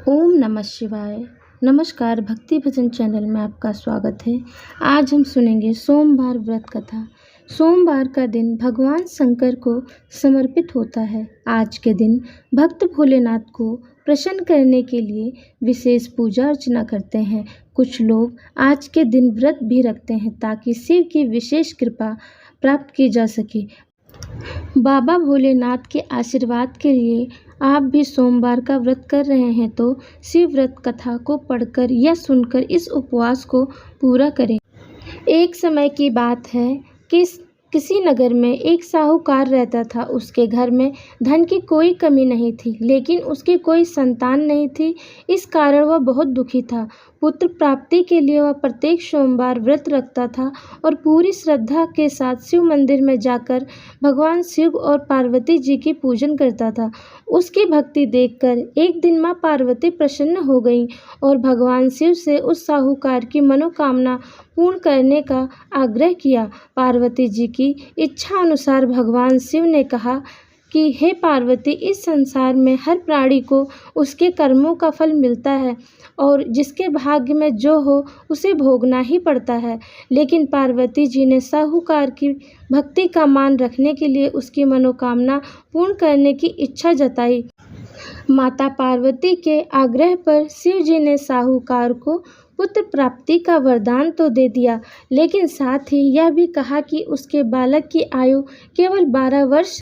ओम नमः शिवाय। नमस्कार, भक्ति भजन चैनल में आपका स्वागत है। आज हम सुनेंगे सोमवार व्रत कथा। सोमवार का दिन भगवान शंकर को समर्पित होता है। आज के दिन भक्त भोलेनाथ को प्रसन्न करने के लिए विशेष पूजा अर्चना करते हैं। कुछ लोग आज के दिन व्रत भी रखते हैं ताकि शिव की विशेष कृपा प्राप्त की जा सके। बाबा भोलेनाथ के आशीर्वाद के लिए आप भी सोमवार का व्रत कर रहे हैं तो शिव व्रत कथा को पढ़कर या सुनकर इस उपवास को पूरा करें। एक समय की बात है कि किसी नगर में एक साहूकार रहता था। उसके घर में धन की कोई कमी नहीं थी, लेकिन उसकी कोई संतान नहीं थी। इस कारण वह बहुत दुखी था। पुत्र प्राप्ति के लिए वह प्रत्येक सोमवार व्रत रखता था और पूरी श्रद्धा के साथ शिव मंदिर में जाकर भगवान शिव और पार्वती जी की पूजन करता था। उसकी भक्ति देखकर एक दिन माँ पार्वती प्रसन्न हो गईं और भगवान शिव से उस साहूकार की मनोकामना पूर्ण करने का आग्रह किया। पार्वती जी की इच्छा अनुसार भगवान शिव ने कहा कि हे पार्वती, इस संसार में हर प्राणी को उसके कर्मों का फल मिलता है और जिसके भाग्य में जो हो उसे भोगना ही पड़ता है। लेकिन पार्वती जी ने साहूकार की भक्ति का मान रखने के लिए उसकी मनोकामना पूर्ण करने की इच्छा जताई। माता पार्वती के आग्रह पर शिव जी ने साहूकार को पुत्र प्राप्ति का वरदान तो दे दिया, लेकिन साथ ही यह भी कहा कि उसके बालक की आयु केवल 12 वर्ष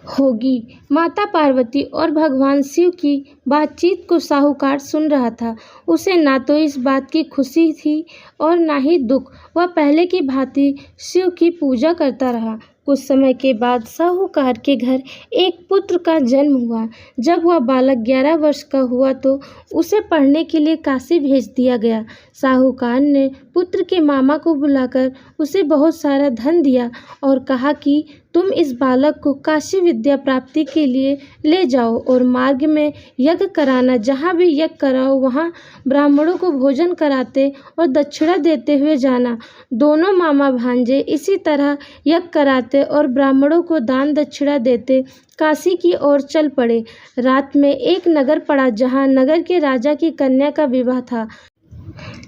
होगी। माता पार्वती और भगवान शिव की बातचीत को साहूकार सुन रहा था। उसे ना तो इस बात की खुशी थी और ना ही दुख। वह पहले की भांति शिव की पूजा करता रहा। कुछ समय के बाद साहूकार के घर एक पुत्र का जन्म हुआ। जब वह बालक 11 वर्ष का हुआ तो उसे पढ़ने के लिए काशी भेज दिया गया। साहूकार ने पुत्र के मामा को बुलाकर उसे बहुत सारा धन दिया और कहा कि तुम इस बालक को काशी विद्या प्राप्ति के लिए ले जाओ और मार्ग में यज्ञ कराना। जहाँ भी यज्ञ कराओ वहाँ ब्राह्मणों को भोजन कराते और दक्षिणा देते हुए जाना। दोनों मामा भांजे इसी तरह यज्ञ कराते और ब्राह्मणों को दान दक्षिणा देते काशी की ओर चल पड़े। रात में एक नगर पड़ा जहाँ नगर के राजा की कन्या का विवाह था,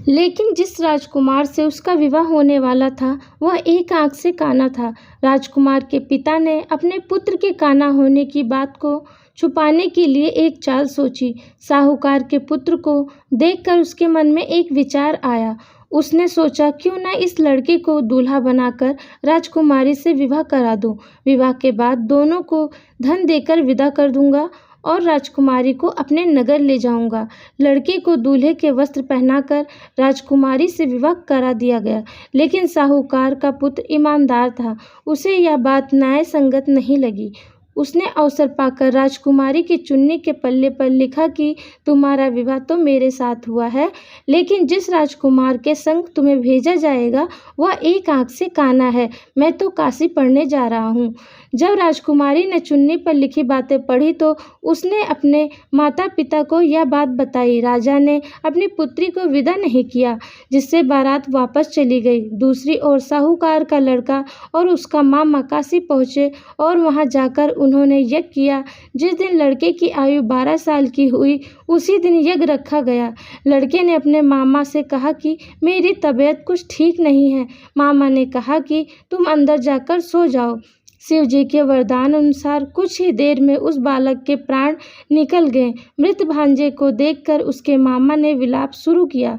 लेकिन जिस राजकुमार से उसका विवाह होने वाला था वह एक आंख से काना था। राजकुमार के पिता ने अपने पुत्र के काना होने की बात को छुपाने के लिए एक चाल सोची। साहूकार के पुत्र को देखकर उसके मन में एक विचार आया। उसने सोचा क्यों ना इस लड़के को दूल्हा बनाकर राजकुमारी से विवाह करा दूं। विवाह के बाद दोनों को धन देकर विदा कर दूंगा और राजकुमारी को अपने नगर ले जाऊंगा। लड़के को दूल्हे के वस्त्र पहनाकर राजकुमारी से विवाह करा दिया गया, लेकिन साहूकार का पुत्र ईमानदार था। उसे यह बात न्याय संगत नहीं लगी। उसने अवसर पाकर राजकुमारी की चुन्नी के पल्ले पर लिखा कि तुम्हारा विवाह तो मेरे साथ हुआ है, लेकिन जिस राजकुमार के संग तुम्हें भेजा जाएगा वह एक आंख से काना है। मैं तो काशी पढ़ने जा रहा हूँ। जब राजकुमारी ने चुन्नी पर लिखी बातें पढ़ी तो उसने अपने माता पिता को यह बात बताई। राजा ने अपनी पुत्री को विदा नहीं किया, जिससे बारात वापस चली गई। दूसरी ओर साहूकार का लड़का और उसका मामा काशी पहुँचे और वहाँ जाकर उन्होंने यज्ञ किया। जिस दिन लड़के की आयु 12 साल की हुई उसी दिन यज्ञ रखा गया। लड़के ने अपने मामा से कहा कि मेरी तबीयत कुछ ठीक नहीं है। मामा ने कहा कि तुम अंदर जाकर सो जाओ। शिव जी के वरदान अनुसार कुछ ही देर में उस बालक के प्राण निकल गए। मृत भांजे को देखकर उसके मामा ने विलाप शुरू किया।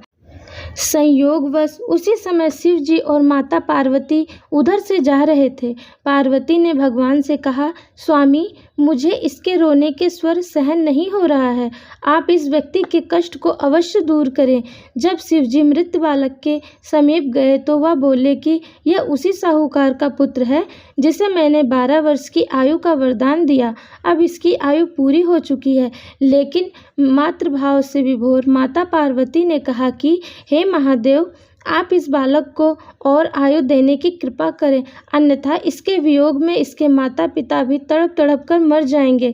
संयोगवश उसी समय शिव जी और माता पार्वती उधर से जा रहे थे। पार्वती ने भगवान से कहा, स्वामी, मुझे इसके रोने के स्वर सहन नहीं हो रहा है। आप इस व्यक्ति के कष्ट को अवश्य दूर करें। जब शिव जी मृत बालक के समीप गए तो वह बोले कि यह उसी साहूकार का पुत्र है जिसे मैंने 12 वर्ष की आयु का वरदान दिया। अब इसकी आयु पूरी हो चुकी है। लेकिन मातृभाव से विभोर माता पार्वती ने कहा कि हे महादेव, आप इस बालक को और आयु देने की कृपा करें, अन्यथा इसके वियोग में इसके माता पिता भी तड़प तड़प कर मर जाएंगे।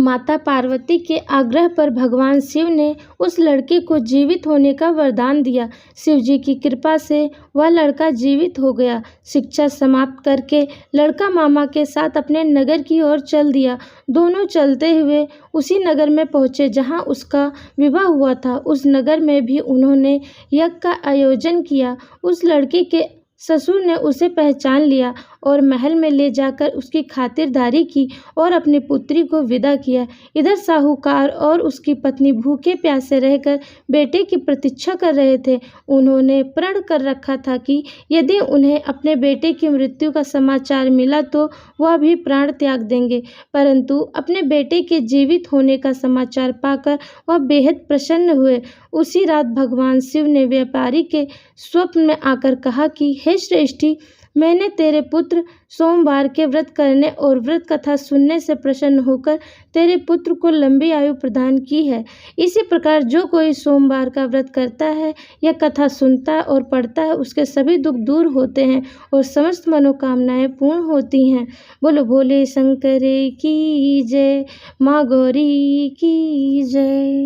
माता पार्वती के आग्रह पर भगवान शिव ने उस लड़के को जीवित होने का वरदान दिया। शिव जी की कृपा से वह लड़का जीवित हो गया। शिक्षा समाप्त करके लड़का मामा के साथ अपने नगर की ओर चल दिया। दोनों चलते हुए उसी नगर में पहुंचे जहां उसका विवाह हुआ था। उस नगर में भी उन्होंने यज्ञ का आयोजन किया। उस लड़के के ससुर ने उसे पहचान लिया और महल में ले जाकर उसकी खातिरदारी की और अपनी पुत्री को विदा किया। इधर साहूकार और उसकी पत्नी भूखे प्यासे रहकर बेटे की प्रतीक्षा कर रहे थे। उन्होंने प्रण कर रखा था कि यदि उन्हें अपने बेटे की मृत्यु का समाचार मिला तो वह भी प्राण त्याग देंगे, परंतु अपने बेटे के जीवित होने का समाचार पाकर वह बेहद प्रसन्न हुए। उसी रात भगवान शिव ने व्यापारी के स्वप्न में आकर कहा कि हे श्रेष्ठी, मैंने तेरे पुत्र सोमवार के व्रत करने और व्रत कथा सुनने से प्रसन्न होकर तेरे पुत्र को लंबी आयु प्रदान की है। इसी प्रकार जो कोई सोमवार का व्रत करता है या कथा सुनता है और पढ़ता है, उसके सभी दुख दूर होते हैं और समस्त मनोकामनाएं पूर्ण होती हैं। बोलो भोले शंकर की जय, माँ गौरी की जय।